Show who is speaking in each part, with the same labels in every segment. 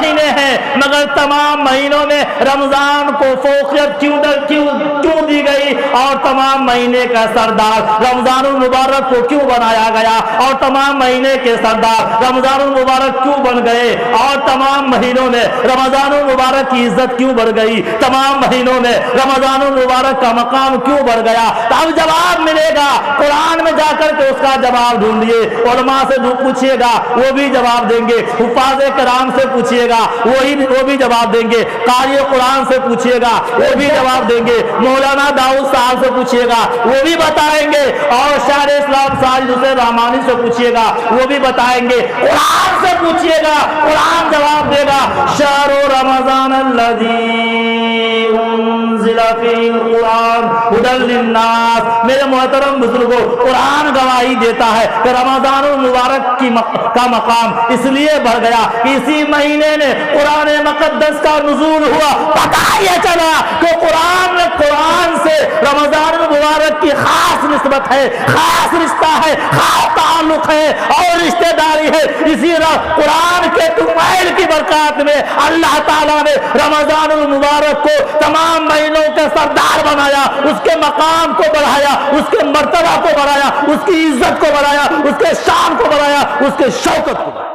Speaker 1: مہینے ہیں مگر تمام مہینوں میں رمضان کو فوقیت کیوں دی گئی اور تمام مہینے کا سردار رمضان المبارک کو کیوں بنایا گیا اور تمام مہینے کے سردار رمضان المبارک کیوں بن گئے اور تمام مہینوں میں رمضان المبارک کی عزت کیوں بڑھ گئی, تمام مہینوں میں رمضان المبارک کا مقام کیوں بڑھ گیا. تو اب جواب ملے گا, قرآن میں جا کر کے اس کا جواب ڈھونڈیے, علماء سے پوچھیے گا وہ بھی جواب دیں گے, حفاظ کرام سے پوچھیے گا وہ بھی جواب دیں گے, قاری قرآن سے پوچھیے گا وہ بھی جواب دیں گے, مولانا داؤد صاحب سے پوچھیے گا وہ بھی بتائیں گے, اور شاعر اسلام ساجد حسین رحمانی سے پوچھیے گا وہ بھی بتائیں گے, قرآن سے پوچھیے گا قرآن جواب دے گا. شہر رمضان الذی انزل فیہ القرآن ھدی للناس. میرے محترم بزرگوں, قرآن گواہی دیتا ہے کہ رمضان المبارک کا مقام اس لیے بڑھ گیا کہ اسی مہینے میں قرآن مقدس کا نزول ہوا. پتہ یہ چلا کہ قرآن سے رمضان المبارک کی خاص نسبت ہے, خاص رشتہ ہے, خاص تعلق ہے اور رشتہ داری ہے. اسی قرآن کے طفیل کی برکات میں اللہ تعالیٰ نے رمضان المبارک کو تمام مہینوں کا سردار بنایا, اس کے مقام کو بڑھایا, اس کے مرتبہ کو بڑھایا, اس کی عزت کو بڑھایا, اس کے شان کو بڑھایا, اس کے شوکت کو بڑھایا.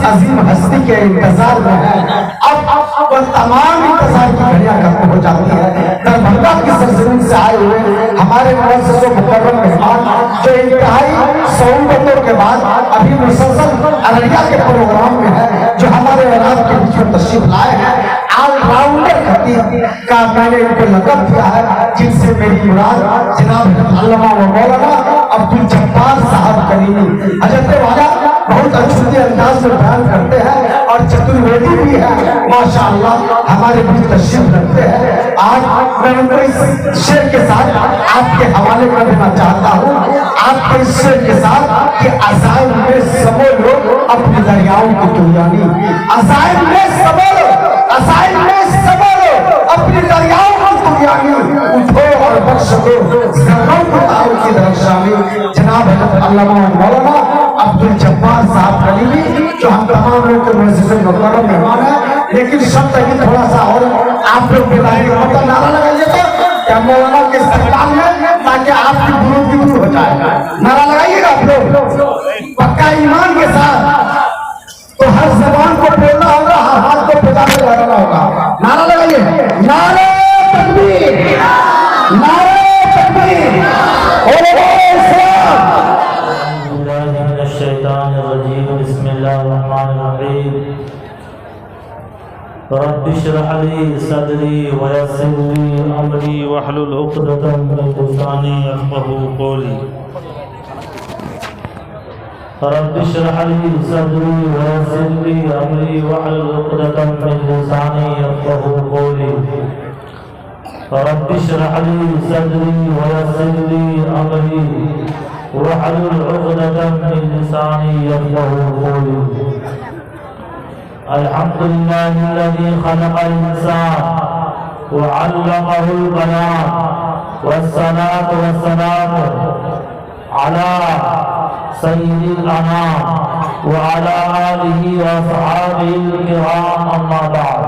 Speaker 2: عظیم ہستی کے انتظار میں ہے, اب وہ تمام انتظار کی گھڑیاں ختم ہو جاتی ہے. دربھنگہ کی سرزمین سے آئے ہوئے ہمارے معزز و مکرم مہمان جو انتہائی صعوبتوں کے بعد ابھی مسلسل ارریہ کے پروگرام میں ہے, جو ہمارے اولاد کے بیچ میں تشریف لائے ہیں, آل راؤنڈر خطیب کا میں نے ان کو لقب دیا ہے, جن سے میری مراد جناب علامہ و مولانا عبدالجبار صاحب کریمی. حضرت والا بہت اچھے انداز میں بیان کرتے ہیں اور چترویدی بھی ہے ماشاءاللہ, ہمارے بھی تشریف رکھتے ہیں. آج میں ان کو اس شعر کے ساتھ آپ کے حوالے کر دینا چاہتا ہوں, آپ کے اس شعر کے ساتھ کہ عزائم میں سنبھالو اپنے دریاؤں کی طغیانی. عزائم میں سنبھالو, عزائم میں سنبھالو اپنے دریاؤں کی طغیانی. اٹھو اور بخش دو ذروں کو تاؤ کی درخشانی. جناب حضرت علامہ مولانا عبدالجبار صاحب کریمی جو ہم تمام لوگ کے معزز مکرم مہمان ہیں, لیکن شب تک تھوڑا سا اور آپ لوگ بلائیں گے, مطلب نعرہ لگائیے تو کیا مولانا کے استقبال میں, تاکہ آپ کی گروہ کی دور ہو جائے. نعرہ لگائیے گا آپ لوگ پکا ایمان کے ساتھ, تو ہر زبان کو بولنا ہوگا, ہر ہاتھ کو پجانے لگانا ہوگا. نعرہ لگائیے, نعرہ تکبیر, نعرہ تکبیر,
Speaker 1: الشیطان الرجیم. بسم اللہ الرحمن الرحیم. رب اشرح لي صدري ويسر لي امري واحلل عقدة من لساني يفقهوا قولي. رب اشرح لي صدري ويسر لي امري واحلل عقدة من لساني يفقهوا قولي. رب اشرح لي صدري ويسر لي امري واحلل عقدة من لساني يفقهوا قولي. الحمد لله الذي خلق الإنسان وعلمه البيان, والصلاة والسلام على سيد الأنام وعلى آله وصحابه الكرام, أما بعد.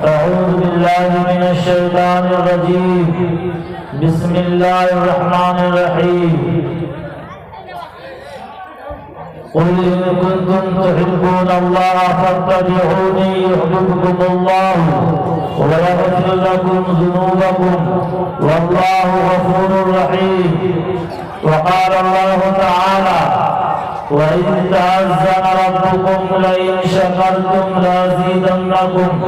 Speaker 1: أعوذ بالله من الشيطان الرجيم. بسم الله الرحمن الرحيم. قل إن كنتم تحبون الله فاتبعوني يحببكم الله ويغفر لكم ذنوبكم والله غفور رحيم. وقال الله تعالى وإذ تأذن ربكم لئن شكرتم لأزيدنكم لأزيدنكم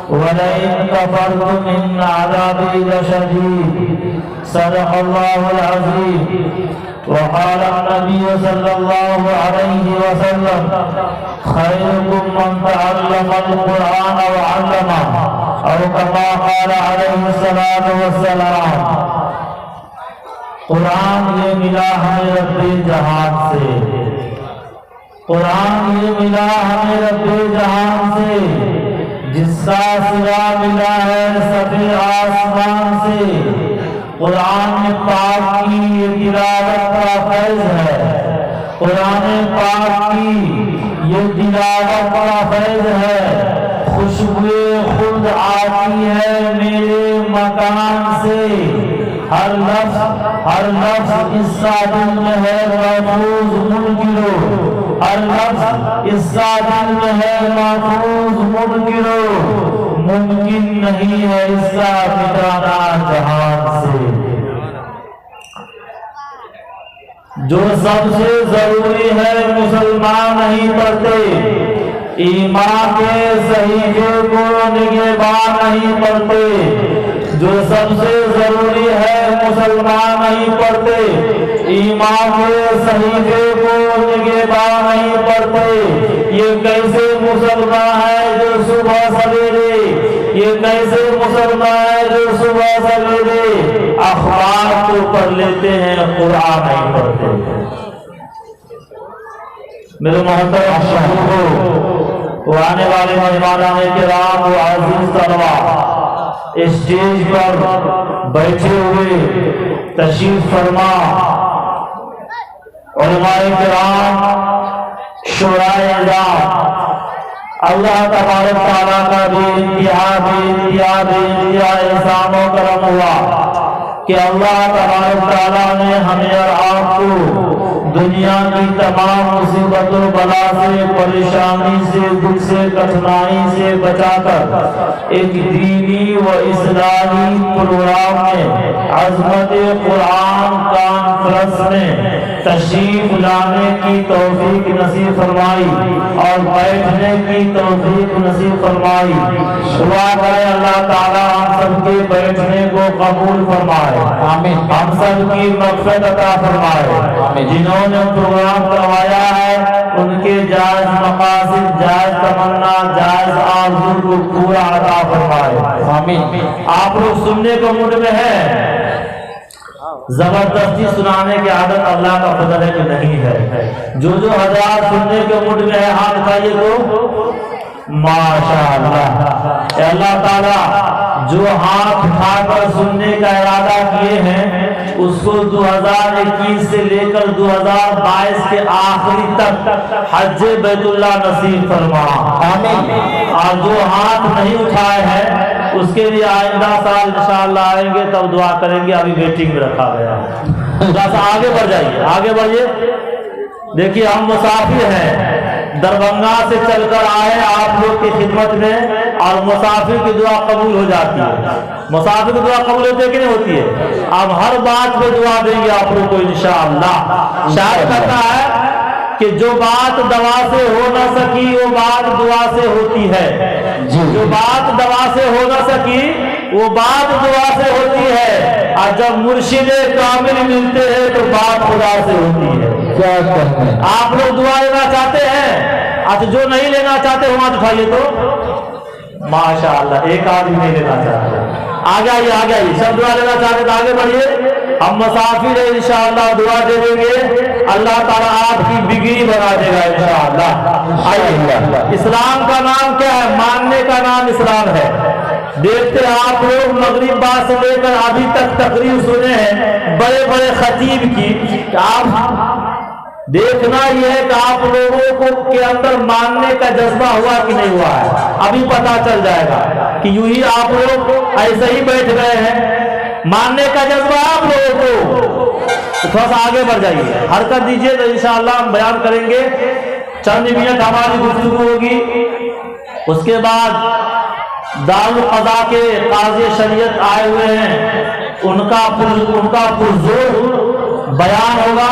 Speaker 1: ولئن كفرتم إن عذابي لشديد صدق الله العظيم. وقال النبي صلى الله عليه وسلم خيركم من تعلم القرآن وعلمه أو كما قال عليه الصلاة والسلام. قرآن یہ ملا ہمیں رب جہان سے، قرآن یہ ملا ہمیں رب جہان سے، جس کا سوا ملا ہے سبھی آسمان سے. قرآن پاک کی یہ تلاوت کا فیض ہے، قرآن پاک کی یہ تلاوت کا فیض ہے. خوشبوئے خود آتی ہے میرے مکان سے. ہر لفظ اس کا دل میں ہے محفوظ منکرو، ہر لفظ اس کا دل میں ہے محفوظ منکرو. ممکن نہیں ہے اس کا مٹانا جہان سے. جو سب سے ضروری ہے مسلمان نہیں پڑھتے، ایمان کے صحیفے کو نگہبان نہیں پڑھتے. جو سب سے ضروری ہے مسلمان نہیں پڑھتے، ایمان کے صحیفے کو نگہبان نہیں پڑھتے. یہ کیسے مسلمان ہے جو صبح سویرے، یہ کیسے مسلمان ہے جو صبح سویرے اخبار کو پڑھ لیتے ہیں، قرآن نہیں پڑھتے. میرے محترم شہیدوں، آنے والے مہمانان کرام و عزیز طلباء، اسٹیج پر بیٹھے ہوئے تشریف فرما علماء کرام، شورائے اعظام، اللہ تبارک تعالیٰ کا بے انتہا احسان و کرم ہوا کہ اللہ تبارک تعالیٰ نے ہمیں اور آپ کو دنیا کی تمام مصیبت و بلا سے، پریشانی سے، دکھ سے، کٹھنائی سے بچا کر ایک دینی و اسلامی پروگرام میں، عظمت قرآن کانفرنس میں تشریف لانے کی توفیق نصیب فرمائی اور بیٹھنے کی توفیق نصیب فرمائی. دعا کریں اللہ تعالیٰ ہم سب کے بیٹھنے کو قبول فرمائے، ہم سب کی مغفرت عطا فرمائے. جنہوں نے پروگرام کروایا ہے ان کے جائز مقاصد، جائز تمنا، جائز آرزو کو پورا عطا فرمائے. آپ لوگ سننے کو موڈ میں ہیں؟ زبردستی سنانے کی عادت اللہ کا فضل ہے کہ نہیں ہے. جو حضرات سننے کے موڈ میں ہے ہاتھ اٹھائیے تو ماشاءاللہ. اللہ تعالیٰ جو ہاتھ اٹھا کر سننے کا ارادہ کیے ہیں اس کو 2021 سے لے کر 2022 کے آخری تک حج بیت اللہ نصیب فرما. اور جو ہاتھ نہیں اٹھائے ہیں اس کے لیے آئندہ سال انشاءاللہ آئیں گے تب دعا کریں گے. ابھی ویٹنگ میں رکھا گیا ہے. تھوڑا سا آگے بڑھ جائیے، آگے بڑھیے. دیکھیے ہم مسافر ہیں، دربھنگا سے چل کر آئے آپ لوگ کی خدمت میں، اور مسافر کی دعا قبول ہو جاتی ہے. مسافر کی دعا قبول ہوتی ہے کہ نہیں ہوتی ہے؟ اب ہر بات پہ دعا دیں گے آپ لوگ کو انشاءاللہ. شاید کہتا ہے کہ جو بات دوا سے ہو نہ سکی وہ بات دعا سے ہوتی ہے. جو بات دوا سے ہو نہ سکی وہ بات دعا سے ہوتی ہے، اور جب مرشد کامل ملتے ہیں تو بات خدا سے ہوتی ہے. آپ لوگ دعا لینا چاہتے ہیں؟ اچھا جو نہیں لینا چاہتے ہو ہاتھ اٹھائیے تو ماشاءاللہ. ایک آدمی نہیں لینا چاہتے، آگے آئیے، آگے آئیے. سب دعا لینا چاہتے تو آگے بڑھیے. ہم مسافر ہیں انشاءاللہ، دعا دے دیں گے، اللہ تعالیٰ آپ کی بگڑی بنا دے گا انشاءاللہ. آئیے. اسلام کا نام کیا ہے؟ ماننے کا نام اسلام ہے. دیکھتے آپ لوگ مغرب بعد سے لے کر ابھی تک تقریر سنے ہیں بڑے بڑے خطیب کی. آپ دیکھنا یہ ہے کہ آپ لوگوں کو کے اندر ماننے کا جذبہ ہوا کہ نہیں ہوا ہے. ابھی پتا چل جائے گا کہ یوں ہی آپ لوگ ایسے ہی بیٹھ گئے ہیں. ماننے کا جذبہ آپ لوگوں کو، تھوڑا سا آگے بڑھ جائیے، حرکت دیجیے تو انشاءاللہ ہم بیان کریں گے. چند منٹ ہماری گفتگو ہوگی، اس کے بعد دارالقضاء کے قاضی شریعت آئے ہوئے ہیں، ان کا پرزور بیان ہوگا.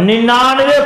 Speaker 1: 99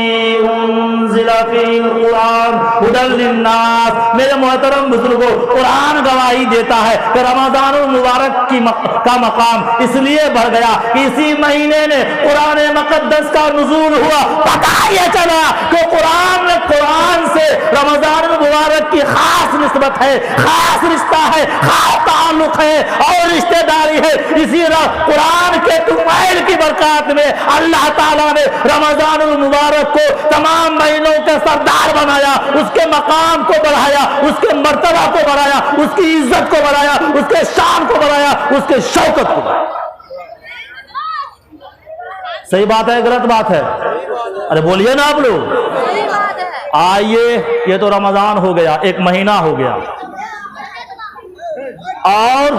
Speaker 1: انزل فی القرآن ھدی للناس۔ میرے محترم بزرگوں، قرآن گواہی دیتا ہے کہ رمضان المبارک کا مقام اس لیے بڑھ گیا کہ اسی مہینے میں قرآن مقدس کا نزول ہوا۔ پتہ یہ چلا کہ قرآن سے رمضان المبارک کی خاص نسبت ہے، خاص رشتہ ہے، خاص تعلق ہے اور رشتہ داری ہے۔ اسی قرآن کے تمائل کی برکات میں اللہ تعالیٰ نے رمضان المبارک کو تمام مہینوں کے سردار بنایا، اس کے مقام کو بڑھایا، اس کے مرتبہ کو بڑھایا، اس کی عزت کو بڑھایا، اس کے شان کو بڑھایا، اس کے شوکت کو بڑھایا۔ صحیح بات ہے غلط بات ہے؟ ارے بولیے نا آپ لوگ۔ آئیے، یہ تو رمضان ہو گیا، ایک مہینہ ہو گیا، اور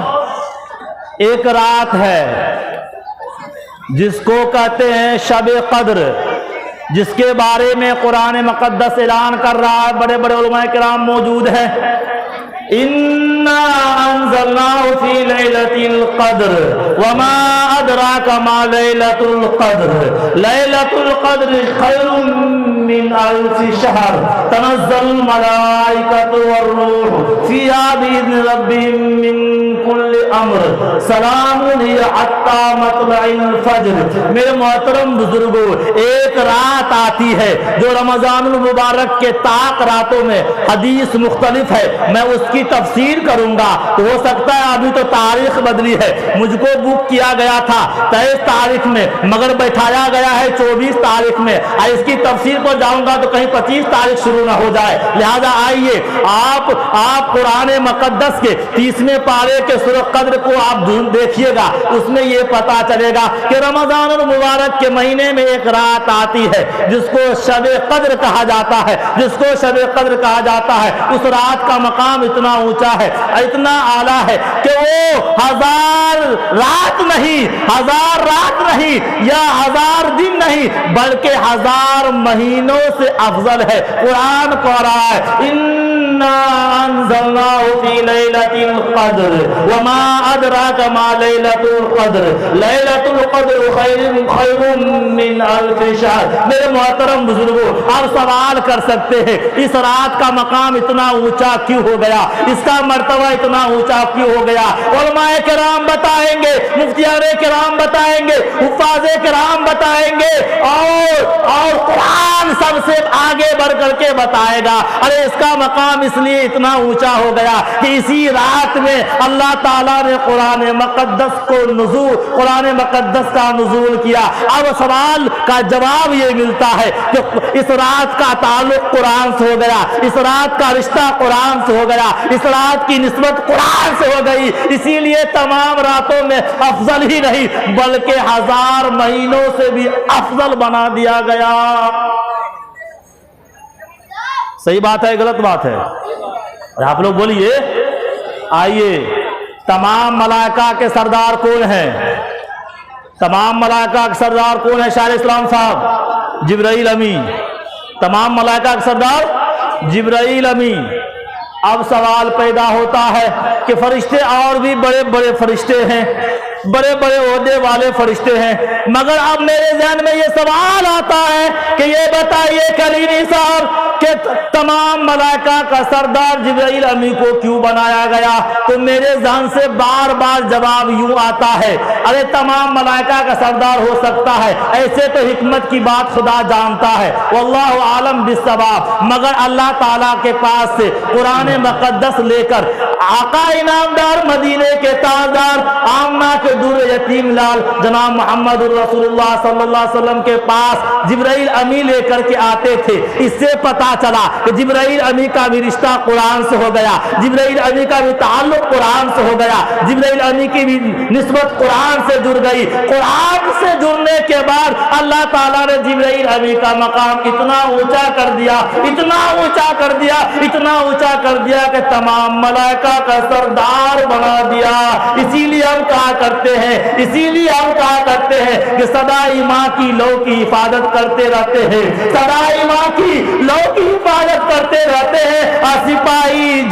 Speaker 1: ایک رات ہے جس کو کہتے ہیں شب قدر، جس کے بارے میں قرآن مقدس اعلان کر رہا ہے، بڑے بڑے علماء کرام موجود ہیں۔ اِنَّا أَنزَلْنَاهُ فِي لَيْلَةِ الْقَدْرِ وَمَا أَدْرَاكَ مَا لَيْلَةُ الْقَدْرِ لَيْلَةُ الْقَدْرِ خَيْرٌ مِّنْ أَلْفِ شَهْرٍ تَنَزَّلُ الْمَلَائِكَةُ وَالرُّوحُ فِيهَا بِإِذْنِ رَبِّهِم مِّن كُلِّ أَمْرٍ سَلَامٌ هِيَ حَتَّىٰ مَطْلَعِ الْفَجْرِ۔ میرے محترم بزرگوں، ایک رات آتی ہے جو رمضان المبارک کے طاق راتوں میں، حدیث مختلف ہے، میں اس کی تفسیر کروں گا تو ہو سکتا ہے ابھی تو تاریخ بدلی ہے، مجھ کو بک کیا گیا تھا 23 تاریخ میں مگر بیٹھایا گیا ہے 24 تاریخ میں، اس کی تفسیر کو جاؤں گا تو کہیں 25 تاریخ شروع نہ ہو جائے، لہذا آئیے آپ قرآن مقدس کے 30ویں پارے کے سورہ قدر کو آپ دیکھیے گا، اس میں یہ پتا چلے گا کہ رمضان المبارک کے مہینے میں ایک رات آتی ہے جس کو شب قدر کہا جاتا ہے، جس کو شب قدر کہا جاتا ہے۔ اس رات کا مقام اتنا اونچا ہے، اتنا اعلیٰ ہے کہ وہ 1000 رات نہیں یا 1000 دن نہیں بلکہ 1000 مہینوں سے افضل ہے۔ قرآن کہہ رہا ہے اِنَّا أَنزَلْنَاهُ فِي لَيْلَةِ الْقَدْرِ وَمَا أَدْرَاكَ مَا لَيْلَةُ الْقَدْرِ لَيْلَةُ الْقَدْرِ خَيْرٌ مِّنْ أَلْفِ شَهْرٍ۔ میرے محترم بزرگوں، آپ سوال کر سکتے ہیں اس رات کا مقام اتنا اونچا کیوں ہو گیا، اس کا مرتبہ اتنا اونچا کیوں ہو گیا؟ علماء کرام بتائیں گے، مفتیان کرام بتائیں گے، حفاظ کرام بتائیں گے، اور قرآن سب سے آگے بڑھ کر کے بتائے گا۔ ارے اس کا مقام اس لیے اتنا اونچا ہو گیا کہ اسی رات میں اللہ تعالیٰ نے قرآن مقدس کا نزول کیا۔ اب سوال کا جواب یہ ملتا ہے کہ اس رات کا تعلق قرآن سے ہو گیا، اس رات کا رشتہ قرآن سے ہو گیا، اس رات کی نسبت قرآن سے ہو گئی، اسی لیے تمام راتوں میں افضل ہی نہیں بلکہ 1000 مہینوں سے بھی افضل بنا دیا گیا۔ صحیح بات ہے غلط بات ہے؟ اور آپ لوگ بولیے۔ آئیے، تمام ملائکہ کے سردار کون ہیں؟ تمام ملائکہ کے سردار کون ہے شاہ اسلام صاحب؟ جبرائیل امین۔ تمام ملائکہ کے سردار جبرائیل امین۔ اب سوال پیدا ہوتا ہے کہ فرشتے اور بھی بڑے بڑے فرشتے ہیں، بڑے بڑے عہدے والے فرشتے ہیں، مگر اب میرے ذہن میں یہ سوال آتا ہے کہ یہ بتائیے کلیمی صاحب کہ تمام ملائکہ کا سردار جبرائیل امین کو کیوں بنایا گیا؟ تو میرے ذہن سے بار بار جواب یوں آتا ہے، ارے تمام ملائکہ کا سردار ہو سکتا ہے، ایسے تو حکمت کی بات خدا جانتا ہے، واللہ عالم بالصواب، مگر اللہ تعالیٰ کے پاس سے قرآن مقدس لے کر آقا انعامدار مدینے کے تاجدار آمنہ کے دور یتیم لال جناب محمد الرسول اللہ صلی اللہ علیہ وسلم کے پاس جبرائیل امی لے کر کے آتے تھے۔ اس سے پتا چلا کہ جبرائیل امی کا بھی رشتہ قرآن سے ہو گیا، جبرائیل امی کا بھی تعلق قرآن سے ہو گیا، جبرائیل امی کی بھی نسبت قرآن سے جڑ گئی۔ قرآن سے جڑنے کے بعد اللہ تعالیٰ نے جبرائیل امی کا مقام اتنا اونچا کر دیا، اتنا اونچا کر دیا، اتنا اونچا کر دیا کہ تمام ملائکہ کا سردار بنا دیا۔ اسی لیے ہم کہا کرتے ہیں کہ سدائی ماں کی لو کی حفاظت کرتے رہتے ہیں، سدائی ماں کی لو کی حفاظت کرتے رہتے ہیں، اور سپاہی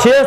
Speaker 1: 6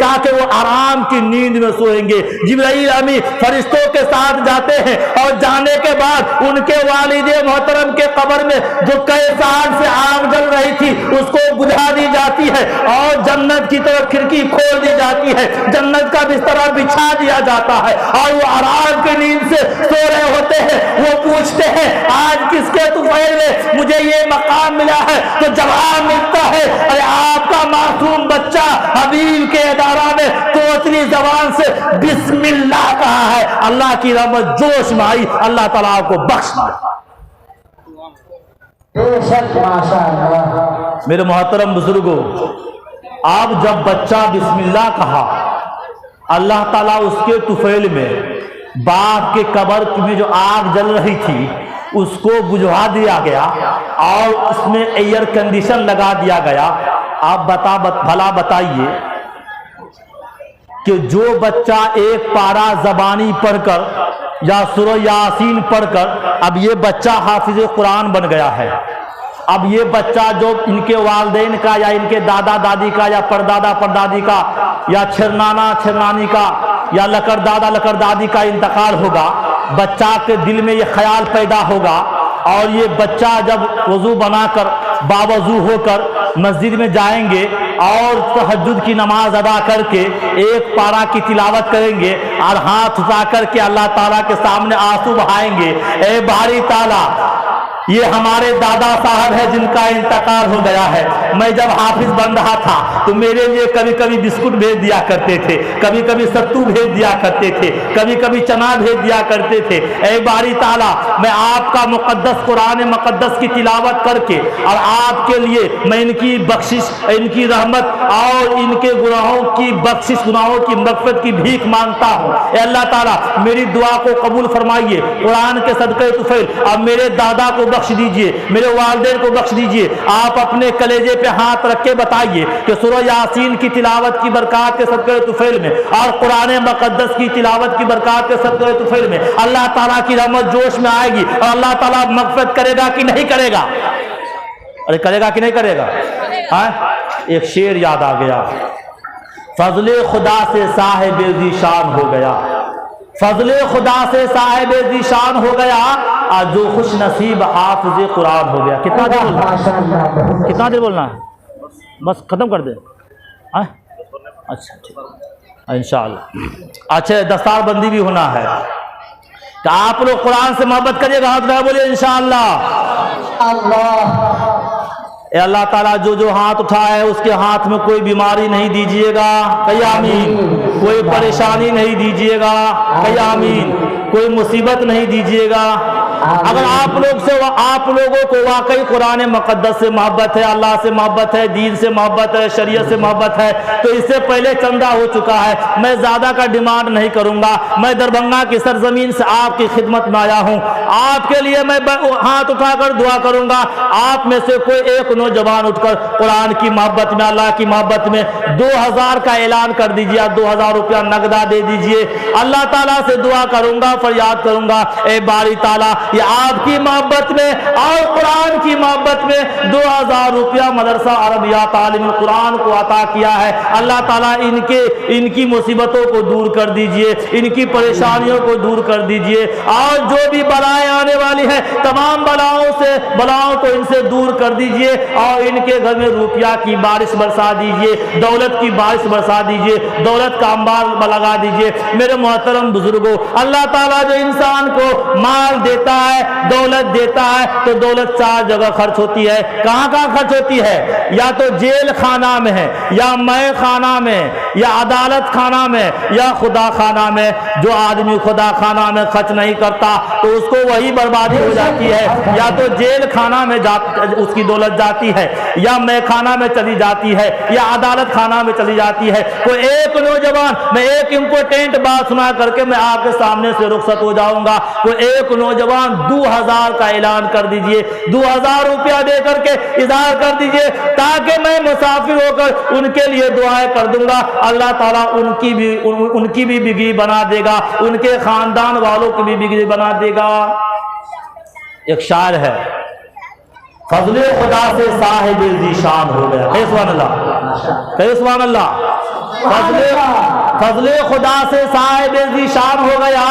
Speaker 1: تاکہ وہ آرام کی نیند میں سوئیں گے۔ جبرائیل امی فرشتوں کے ساتھ جاتے ہیں اور جانے کے بعد ان کے والد محترم کے قبر میں جو کئی سال سے آگ جل رہی تھی اس کو بجھا دی جاتی ہے اور جنت کی طرف کھڑکی کھول دی جاتی ہے، جنت کا بستر بچھا دیا جاتا ہے اور وہ آرام کی نیند سے سو رہے ہوتے ہیں۔ وہ پوچھتے ہیں آج کس کے طفیل میں مجھے یہ مقام ملا ہے؟ تو جواب ملتا ہے ارے آپ کا معصوم بچہ حبیب کے ادارہ میں توتلی زبان سے بسم اللہ کہا ہے، اللہ کی رحمت جوش میں آئی، اللہ تعالیٰ آپ کو بخش دے۔
Speaker 2: بے شک ماشاءاللہ۔
Speaker 1: میرے محترم بزرگوں، آپ جب بچہ بسم اللہ کہا، اللہ تعالیٰ اس کے طفیل میں باپ کے قبر میں جو آگ جل رہی تھی اس کو بجھا دیا گیا اور اس میں ایئر کنڈیشن لگا دیا گیا۔ آپ بھلا بتائیے کہ جو بچہ ایک پارہ زبانی پڑھ کر یا سورہ یاسین پڑھ کر اب یہ بچہ حافظ قرآن بن گیا ہے، اب یہ بچہ جو ان کے والدین کا یا ان کے دادا دادی کا یا پردادا پردادی کا یا چھرنانا چھرنانی کا یا لکڑ دادا لکڑ دادی کا انتقال ہوگا، بچہ کے دل میں یہ خیال پیدا ہوگا اور یہ بچہ جب وضو بنا کر باوضو ہو کر مسجد میں جائیں گے اور تہجد کی نماز ادا کر کے ایک پارہ کی تلاوت کریں گے اور ہاتھ اٹھا کر کے اللہ تعالیٰ کے سامنے آنسو بہائیں گے، اے باری تعالیٰ یہ ہمارے دادا صاحب ہے جن کا انتقال ہو گیا ہے، میں جب حافظ بن رہا تھا تو میرے لیے کبھی کبھی بسکٹ بھیج دیا کرتے تھے، کبھی کبھی ستو بھیج دیا کرتے تھے، کبھی کبھی چنا بھیج دیا کرتے تھے، اے باری تعالیٰ میں آپ کا مقدس قرآن مقدس کی تلاوت کر کے اور آپ کے لیے میں ان کی بخشش ان کی رحمت اور ان کے گناہوں کی بخشش گناہوں کی مغفرت کی بھیک مانگتا ہوں، اے اللہ تعالیٰ میری دعا کو قبول فرمائیے، قرآن کے صدقے طفیل اور میرے دادا کو بخش دیجئے، میرے والدین کو بخش دیجئے۔ آپ اپنے کلیجے پہ ہاتھ رکھ کے بتائیے کہ سورہ یاسین کی تلاوت کی برکات کے صدقے طفیل میں اور قرآن مقدس کی تلاوت کی برکات کے صدقے طفیل میں اللہ تعالیٰ کی رحمت جوش میں آئے گی اور اللہ تعالیٰ مغفرت کرے گا کہ نہیں کرے گا؟ ارے کرے گا کہ نہیں کرے گا؟ ایک شعر یاد آ گیا، فضل خدا سے صاحب ذیشان ہو گیا، فضل خدا سے صاحب ذیشان ہو گیا اور جو خوش نصیب حافظ قرآن ہو گیا۔ کتنا دیر بولنا ہے؟ کتنا دیر بولنا ہے؟ بس ختم کر دیں؟ اچھا ٹھیک انشاءاللہ۔ اچھا دستار بندی بھی ہونا ہے کہ آپ لوگ قرآن سے محبت کریے گا، ہاتھ بولیے انشاءاللہ۔ اے اللہ تعالیٰ جو جو ہاتھ اٹھایا ہے اس کے ہاتھ میں کوئی بیماری نہیں دیجیے گا، کہیے آمین، کوئی پریشانی نہیں دیجیے گا، کہیے آمین، کوئی مصیبت نہیں دیجیے گا۔ اگر آپ لوگوں کو واقعی قرآن مقدس سے محبت ہے، اللہ سے محبت ہے، دین سے محبت ہے، شریعت سے محبت ہے تو اس سے پہلے چندہ ہو چکا ہے، میں زیادہ کا ڈیمانڈ نہیں کروں گا۔ میں دربھنگا کی سرزمین سے آپ کی خدمت میں آیا ہوں، آپ کے لیے میں ہاتھ اٹھا کر دعا کروں گا، آپ میں سے کوئی ایک نوجوان اٹھ کر قرآن کی محبت میں اللہ کی محبت میں 2000 کا اعلان کر دیجیے، 2000 روپیہ نقدہ دے دیجیے۔ اللہ تعالیٰ سے دعا کروں گا، فریاد کروں گا، اے باری تعالیٰ یہ آپ کی محبت میں اور قرآن کی محبت میں 2000 روپیہ مدرسہ عربیہ تعلیم القرآن کو عطا کیا ہے، اللہ تعالیٰ ان کی مصیبتوں کو دور کر دیجئے، ان کی پریشانیوں کو دور کر دیجئے اور جو بھی بلائیں آنے والی ہیں تمام بلاؤں کو ان سے دور کر دیجئے اور ان کے گھر میں روپیہ کی بارش برسا دیجئے، دولت کی بارش برسا دیجئے، دولت کا انبار لگا دیجئے۔ میرے محترم بزرگوں، اللہ تعالیٰ جو انسان کو مال دیتا ہے، دولت دیتا ہے تو دولت 4 جگہ خرچ ہوتی ہے۔ کہاں خرچ ہوتی ہے؟ یا تو جیل خانہ میں ہے، یا مے خانہ میں، یا عدالت خانہ میں، یا خدا خانہ میں۔ جو آدمی خدا خانہ میں خرچ نہیں کرتا تو اس کو وہی بربادی ہو جاتی ہے، یا تو جیل خانہ میں اس کی دولت جاتی ہے، یا مے خانہ میں چلی جاتی ہے، یا عدالت خانہ میں چلی جاتی ہے۔ کوئی ایک نوجوان، میں ایک امپورٹنٹ بات سنا کر کے میں آپ کے سامنے سے رخصت ہو جاؤں گا، کوئی ایک نوجوان 2000 کا اعلان کر دیجئے، 2000 روپیہ دے کر کے اظہار کر دیجئے تاکہ میں مسافر ہو کر ان کے لیے دعائیں کر دوں گا، اللہ تعالیٰ ان کی بھی بگڑی بنا دے گا، ان کے خاندان والوں کی بھی بگڑی بنا دے گا۔ ایک شاعر ہے، فضل خدا سے صاحب ذیشان ہو گیا، کہ سبحان اللہ، کہ سبحان اللہ۔ فضل خدا سے صاحب ذیشان ہو گیا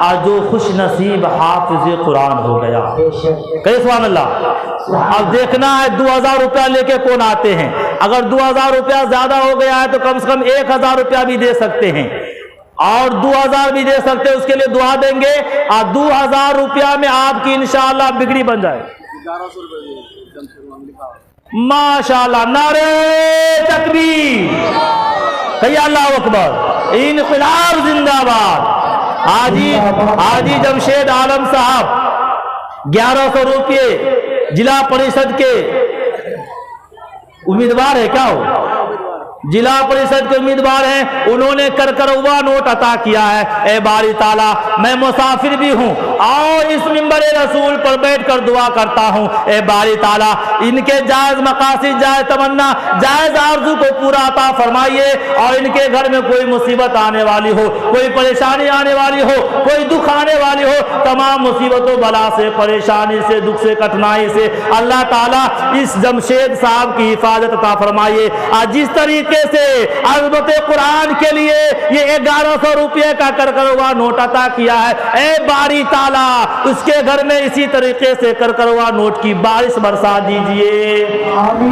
Speaker 1: اور جو خوش نصیب حافظ قرآن ہو گیا. کہ سبحان اللہ. اب دیکھنا ہے 2000 روپیہ لے کے کون آتے ہیں. اگر 2000 روپیہ زیادہ ہو گیا ہے تو کم سے کم 1000 روپیہ بھی دے سکتے ہیں اور 2000 بھی دے سکتے ہیں. اس کے لیے دعا دیں گے اور 2000 روپیہ میں آپ کی انشاءاللہ بگڑی بن جائے.
Speaker 3: 1100 روپے
Speaker 1: ماشاءاللہ. نعرہ تکبیر. کہیے اللہ اکبر. انقلاب زندہ باد. حاجی جمشید عالم صاحب 1100 روپے ضلع پریشد کے امیدوار ہے. کیا ہو ضلع پریشد کے امیدوار ہیں. انہوں نے کرکروا نوٹ عطا کیا ہے. اے باری تعالیٰ میں مسافر بھی ہوں اور اس منبر رسول پر بیٹھ کر دعا کرتا ہوں. اے باری تعالیٰ ان کے جائز مقاصد، جائز تمنا، جائز آرزو کو پورا عطا فرمائیے اور ان کے گھر میں کوئی مصیبت آنے والی ہو، کوئی پریشانی آنے والی ہو، کوئی دکھ آنے والی ہو، تمام مصیبتوں بلا سے، پریشانی سے، دکھ سے، کٹھنائی سے اللہ تعالیٰ اس جمشید صاحب کی حفاظت عطا فرمائیے. اور جس طریقے سے عظمت قرآن کے لیے یہ 1100 روپے کا کرکروا نوٹ عطا کیا ہے، اے باری تعالیٰ اس کے گھر میں اسی طریقے سے کرکروا نوٹ کی بارش برسا دیجئے.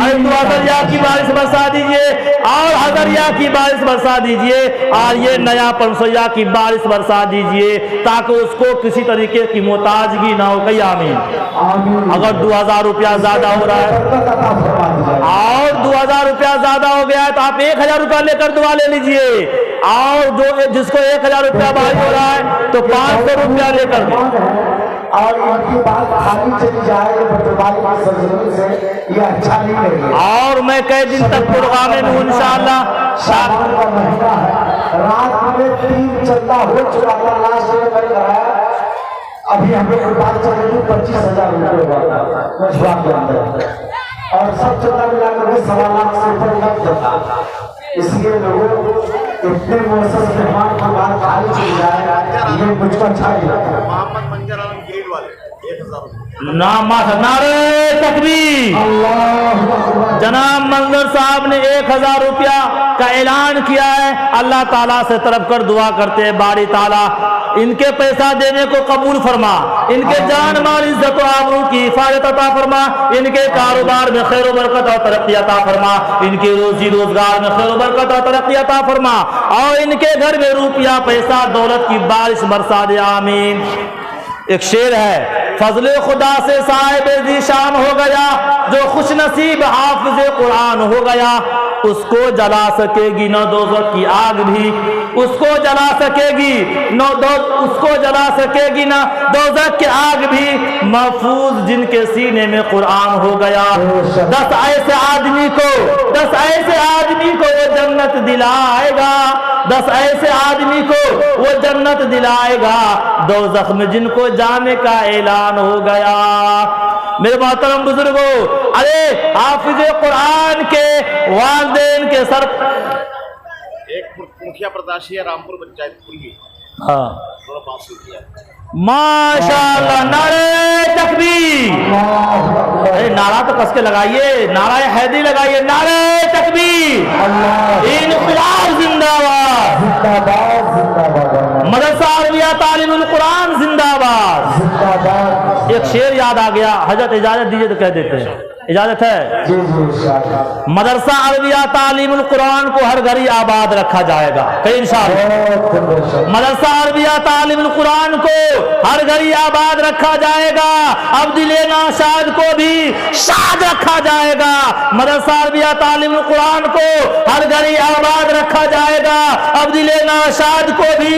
Speaker 1: ہزاریہ کی بارش برسا دیجئے اور ہزاریہ کی بارش برسا دیجئے اور یہ نیا پنسویا کی بارش برسا دیجئے تاکہ اس کو کسی طریقے کی محتاجگی نہ ہو. کہیں آمین. اگر 2000 روپیہ زیادہ ہو رہا ہے اور 2000 روپیہ زیادہ ہو گیا ہے تو آپ 1000 روپیہ لے کر دعا لے لیجئے اور جس کو 1000 روپیہ باہر ہو رہا ہے تو 500 روپیہ لے کر دیں.
Speaker 2: اور ان کی بات خالی چلی جائے سے یہ اچھا نہیں لگے.
Speaker 1: اور میں کئی دن تک پروگرام میں ہوں انشاءاللہ.
Speaker 2: شعبان کا مہینہ ہے. رات میں 3 چندہ ہو چکا تھا. لاسٹ میں میں کرایا ابھی ہمیں بات چل رہی 25,000 روپے مجھوا کے اندر اور سب چندہ ملا کر 1.25 لاکھ سے اوپر لگ جاتا. اس لیے لوگوں اتنے مؤسس مہمان کی بات خالی چل جائے یہ مجھ کو اچھا نہیں لگتا.
Speaker 3: محمد منظر عالم گریڈ والے 1000 روپے.
Speaker 1: نعرہ تکبیر. جناب منظر صاحب نے 1000 روپیہ کا اعلان کیا ہے. اللہ تعالیٰ سے طلب کر دعا کرتے ہیں باری تعالیٰ ان کے پیسہ دینے کو قبول فرما، ان کے جان مال عزت و آبرو کی حفاظت عطا فرما، ان کے کاروبار میں خیر و برکت اور ترقی عطا فرما، ان کے روزی روزگار میں خیر و برکت اور ترقی عطا فرما اور ان کے گھر میں روپیہ پیسہ دولت کی بارش برسا دے. آمین. ایک شعر ہے، فضل خدا سے صاحب ذیشان ہو گیا جو خوش نصیب حافظ قرآن ہو گیا، اس کو جلا سکے گی نہ دوزخ کی آگ بھی، اس کو جلا سکے گی اس کو جلا سکے گی نہ دوزخ کی آگ بھی، محفوظ جن کے سینے میں قرآن ہو گیا. 10 ایسے آدمی کو وہ جنت دلائے گا، 10 ایسے آدمی کو وہ جنت دلائے گا، دوزخ میں جن کو جانے کا اعلان ہو گیا. میرے محترم بزرگوں، ارے حافظ قرآن کے والدین کے سر
Speaker 3: ایک مکھیا پرتاشی ہے رامپور پنچایت پوری.
Speaker 1: ہاں
Speaker 3: تھوڑا 500 روپیہ.
Speaker 1: ماشاءاللہ. نعرہ تکبیر. ارے نعرہ تو کس کے لگائیے، نعرہ حیدری لگائیے. نعرہ تکبیر. انقلاب زندہ باد. مدرسہ عربیہ تعلیم القرآن زندہ باد. ایک شعر یاد آ گیا، حضرت اجازت دیجیے تو کہہ دیتے ہیں. اجازت ہے؟ مدرسہ عربیہ تعلیم القرآن کو ہر گھر آباد رکھا جائے گا کہ انشاءاللہ. مدرسہ عربیہ تعلیم القرآن کو ہر گھر آباد رکھا جائے گا. اب دل ناشاد کو بھی شاد رکھا جائے گا. مدرسہ عربیہ تعلیم القرآن کو ہر گھر آباد رکھا جائے گا. اب دل ناشاد کو بھی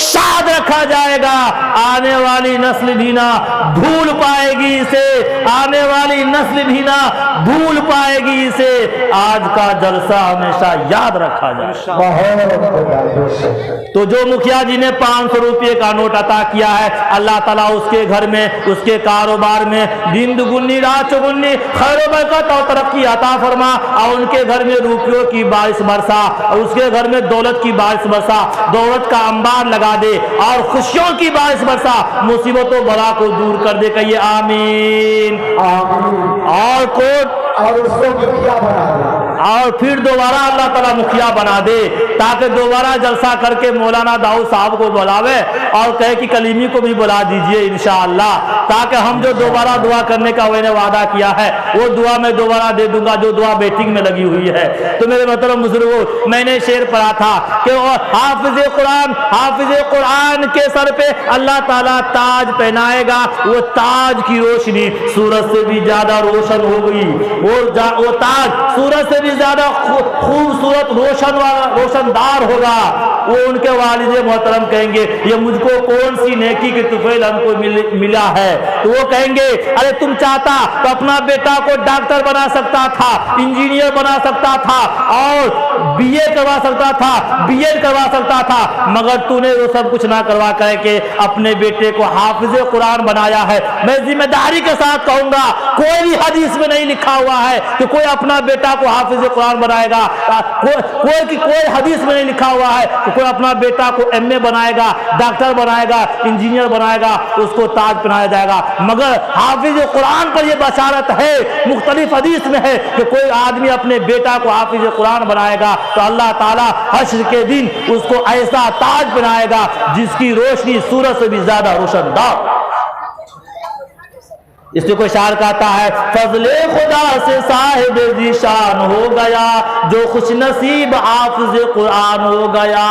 Speaker 1: شاد رکھا جائے گا. آنے والی نسل بھی نہ بھول پائے گی اسے، آنے والی نسل بھی بھول پائے گی اسے. آج کا جلسہ ہمیشہ یاد رکھا جائے. تو جو مکھیا جی نے 500 روپے کا نوٹ عطا کیا ہے، اللہ تعالیٰ اس کے گھر میں، اس کے کاروبار میں دن دگنی رات چگنی خیر و برکت اور ترقی عطا فرما اور ان کے گھر میں روپیوں کی بارش برسا اور اس کے گھر میں دولت کی بارش برسا، دولت کا انبار لگا دے اور خوشیوں کی بارش برسا، مصیبتوں بلا کو دور کر دے. کہیے آمین. اور کوٹ
Speaker 2: اور اس کو کیا بنا دیا.
Speaker 1: اور پھر دوبارہ اللہ تعالیٰ مکھیا بنا دے تاکہ دوبارہ جلسہ کر کے مولانا داؤد صاحب کو بلاوے اور کہے کہ کلیمی کو بھی بلا دیجئے انشاءاللہ، تاکہ ہم جو دوبارہ دعا کرنے کا میں نے وعدہ کیا ہے وہ دعا میں دوبارہ دے دوں گا، جو دعا بیٹنگ میں لگی ہوئی ہے۔ تو میرے محترم بزرگوں، میں نے شعر پڑھا تھا کہ حافظ قرآن کے سر پہ اللہ تعالیٰ تاج پہنائے گا، وہ تاج کی روشنی سورج سے بھی زیادہ روشن ہو گئی، وہ تاج سورج سے بھی زیادہ خوبصورت روشندار ہوگا۔ وہ ان کے والد محترم کہیں گے یہ مجھ کو کون سی نیکی کی طفیل ہم کو ملا ہے؟ تو وہ کہیں گے ارے تم چاہتا تو اپنا بیٹا کو ڈاکٹر بنا سکتا تھا، انجینئر بنا سکتا تھا اور بی اے کروا سکتا تھا، بی ایڈ کروا سکتا تھا، مگر تو نے وہ سب کچھ نہ کروا کر کے اپنے بیٹے کو حافظ قرآن بنایا ہے۔ میں ذمہ داری کے ساتھ کہوں گا کوئی بھی حدیث میں نہیں لکھا ہوا ہے کہ کوئی اپنا بیٹا کو حافظ قرآن بنائے گا، کوئی حدیث میں نہیں لکھا ہوا ہے کہ کوئی اپنا بیٹا کو ایم اے بنائے گا، ڈاکٹر بنائے گا، انجینئر بنائے گا، اس کو تاج پہنایا جائے گا۔ مگر حافظ قرآن پر یہ بشارت ہے، مختلف حدیث میں ہے کہ کوئی آدمی اپنے بیٹا کو حافظ قرآن بنائے گا تو اللہ تعالیٰ حشر کے دن اس کو ایسا تاج پہنائے گا جس کی روشنی سورج سے بھی زیادہ روشن دار۔ اس میں کوئی شاعر کہتا ہے فضل خدا سے صاحب ذیشان ہو گیا جو خوش نصیب حافظ قرآن ہو گیا۔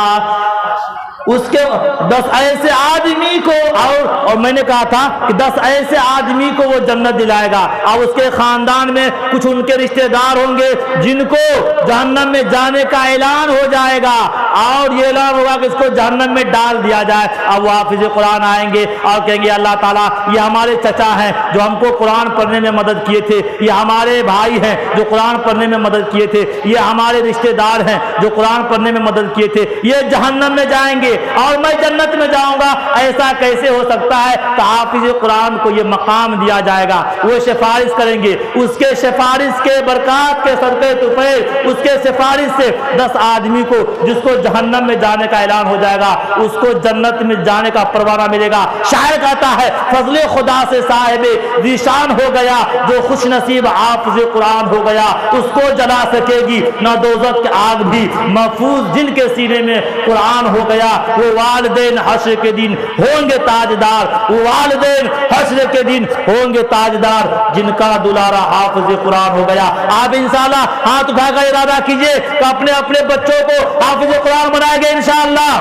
Speaker 1: اس کے 10 ایسے آدمی کو اور میں نے کہا تھا کہ 10 ایسے آدمی کو وہ جنت دلائے گا، اور اس کے خاندان میں کچھ ان کے رشتہ دار ہوں گے جن کو جہنم میں جانے کا اعلان ہو جائے گا، اور یہ اعلان ہوگا کہ اس کو جہنم میں ڈال دیا جائے۔ اب وہ حافظ قرآن آئیں گے اور کہیں گے اللہ تعالیٰ یہ ہمارے چچا ہیں جو ہم کو قرآن پڑھنے میں مدد کیے تھے، یہ ہمارے بھائی ہیں جو قرآن پڑھنے میں مدد کیے تھے، یہ ہمارے رشتہ دار ہیں جو قرآن پڑھنے میں مدد کیے تھے، یہ جہنم میں جائیں گے اور میں جنت میں جاؤں گا، ایسا کیسے ہو سکتا ہے؟ تو حافظ قرآن کو یہ مقام دیا جائے گا، وہ سفارش کریں گے، اس کے سفارش کے برکات کے صدقے طفیل، اس کے سفارش سے 10 آدمی کو جس کو جہنم میں جانے کا اعلان ہو جائے گا اس کو جنت میں جانے کا پروانہ ملے گا۔ شاعر کہتا ہے فضل خدا سے صاحب ذیشان ہو گیا جو خوش نصیب حافظ قرآن ہو گیا، اس کو جلا سکے گی نہ دوزخ کی آگ بھی، محفوظ جن کے سینے میں قرآن ہو گیا وہ والدین حشر کے دن ہوں گے تاجدار، وہ والدین حشر کے دن ہوں گے تاجدار جن کا دلارا حافظ قرآن ہو گیا۔ آپ انشاءاللہ ہاتھ اٹھا کر ارادہ کیجئے کہ اپنے اپنے بچوں کو حافظ قرآن بنائیں گے انشاءاللہ،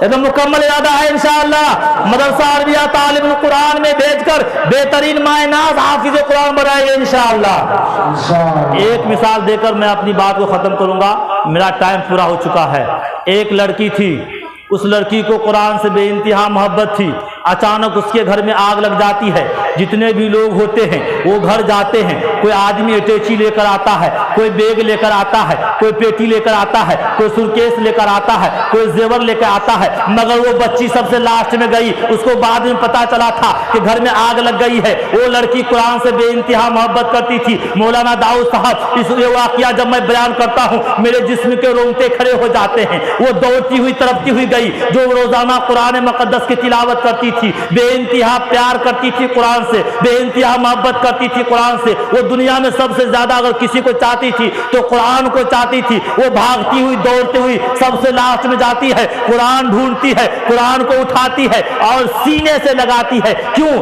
Speaker 1: یہ تو مکمل ارادہ ہے انشاءاللہ۔ مدرسہ عربیہ تعلیم قرآن میں بھیج کر بہترین مائے ناز حافظ قرآن بنائیں گے انشاءاللہ۔ ایک مثال دے کر میں اپنی بات کو ختم کروں گا، میرا ٹائم پورا ہو چکا ہے۔ ایک لڑکی تھی، اس لڑکی کو قرآن سے بے انتہا محبت تھی، اچانک اس کے گھر میں آگ لگ جاتی ہے، جتنے بھی لوگ ہوتے ہیں وہ گھر جاتے ہیں، کوئی آدمی اٹیچی لے کر آتا ہے، کوئی بیگ لے کر آتا ہے، کوئی پیٹی لے کر آتا ہے، کوئی سورکیس لے کر آتا ہے، کوئی زیور لے کر آتا ہے، مگر وہ بچی سب سے لاسٹ میں گئی، اس کو بعد میں پتا چلا تھا کہ گھر میں آگ لگ گئی ہے۔ وہ لڑکی قرآن سے بے انتہا محبت کرتی تھی۔ مولانا داؤد صاحب اس واقعہ جب میں بیان کرتا ہوں میرے جسم کے رونگٹے کھڑے ہو جاتے ہیں۔ وہ دوڑتی ہوئی تڑپتی ہوئی گئی، جو روزانہ قرآن مقدس کی تلاوت کرتی تھی، بے انتہا پیار کرتی تھی قرآن سے، بے انتہا محبت کرتی تھی قرآن سے۔ وہ دنیا میں سب سے زیادہ اگر کسی کو چاہتی تھی تو قرآن کو چاہتی تھی۔ وہ بھاگتی ہوئی دوڑتی ہوئی سب سے لاسٹ میں جاتی ہے، قرآن ڈھونڈتی ہے، قرآن کو اٹھاتی ہے اور سینے سے لگاتی ہے۔ کیوں؟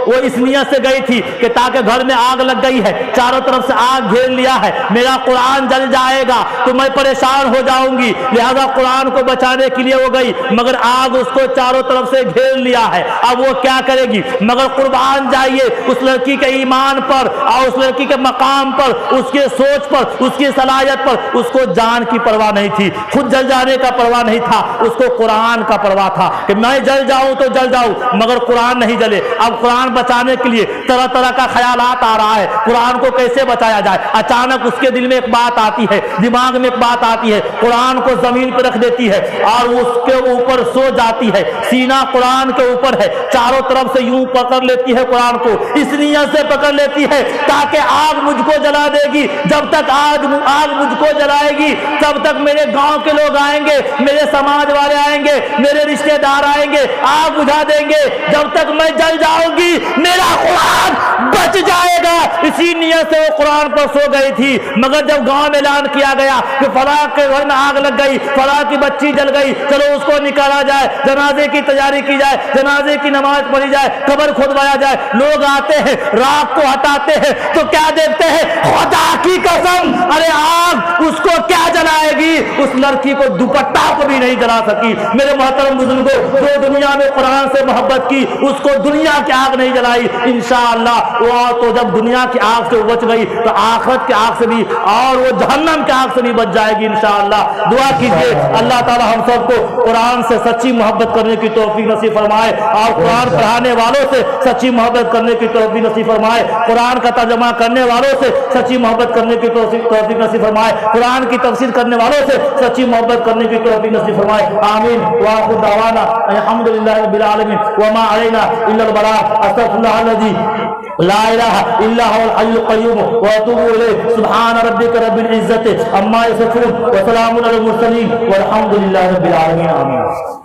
Speaker 1: وہ اس نیت سے گئی تھی کہ تاکہ گھر میں آگ لگ گئی ہے، چاروں طرف سے آگ گھیر لیا ہے، میرا قرآن جل جائے گا تو میں پریشان ہو جاؤں گی، لہذا قرآن کو بچانے کے لیے وہ گئی، مگر آگ اس کو چاروں طرف سے گھیر لیا ہے۔ اب وہ کیا کرے گی؟ مگر قربان جائیے اس لڑکی کے ایمان پر اور اس لڑکی کے مقام پر، اس کے سوچ پر، اس کی صلاحیت پر اس کو جان کی پرواہ نہیں تھی، خود جل جانے کا پرواہ نہیں تھا، اس کو قرآن کا پرواہ تھا کہ میں جل جاؤں تو جل جاؤں مگر قرآن نہیں جلے۔ اب قرآن بچانے کے لیے طرح طرح کا خیالات آ رہا ہے، قرآن کو کیسے بچایا جائے۔ اچانک اس کے دل میں ایک بات آتی ہے، دماغ میں ایک بات آتی ہے، قرآن کو زمین پہ رکھ دیتی ہے اور اس کے اوپر سو جاتی ہے، سینہ قرآن کے اوپر اوپر ہے, چاروں طرف سے یوں پکڑ لیتی ہے قرآن کو, اس نیت سے پکڑ لیتی ہے تاکہ آگ مجھ کو جلا دے گی. جب تک آگ مجھ کو جلائے گی تب تک میرے گاؤں کے لوگ آئیں گے, میرے سماج والے آئیں گے, میرے رشتہ دار آئیں گے, آگ بجھا دیں گے. جب تک میں جل جاؤں گی میرا قرآن بچ جائے گا. اسی نیت سے وہ قرآن پر سو گئی تھی. مگر جب گاؤں میں اعلان کیا گیا کہ فلاں کے گھر میں آگ لگ گئی, فلاں کی بچی جل گئی, چلو اس کو نکالا جائے, جنازے کی تیاری کی جائے, جنازے کی نماز پڑھی جائے, قبر کھودوایا جائے, لوگ آتے ہیں راکھ کو ہٹاتے ہیں تو کیا دیکھتے ہیں, خدا کی قسم ارے آگ اس کو کیا جلائے گی, اس لڑکی کو دوپٹہ کو بھی نہیں جلا سکی. میرے محترم بزرگوں, جو دنیا میں قرآن سے محبت کی اس کو دنیا کی آگ نہیں جلائی. انشاءاللہ وہ تو جب دنیا کی آگ سے بچ گئی تو آخرت کی آگ سے بھی اور وہ جہنم کی آگ سے بھی بچ جائے گی انشاءاللہ. دعا کیجیے اللہ تعالی ہم سب کو قرآن سے سچی محبت کرنے کی توفیق نصیب فرمائے اور قرآن پڑھانے والوں سے سچی محبت کرنے کی توفیق نصیب فرمائے, قرآن کا ترجمہ کرنے والوں سے سچی محبت کرنے کی توفیق نصیب فرمائے, قرآن کی تفسیر کرنے والوں سے سچی محبت کرنے کی توفیق نصیب فرمائے. آمین. وآخر دعوانا الحمدللہ رب العالمین وما علینا الا البلاغ. استغفر اللہ الذی لا الہ الا هو الحی القیوم واتوب الیہ. سبحان ربک رب العزت عما یصفون وسلام علی المرسلین والحمد للہ رب العالمین. آمین.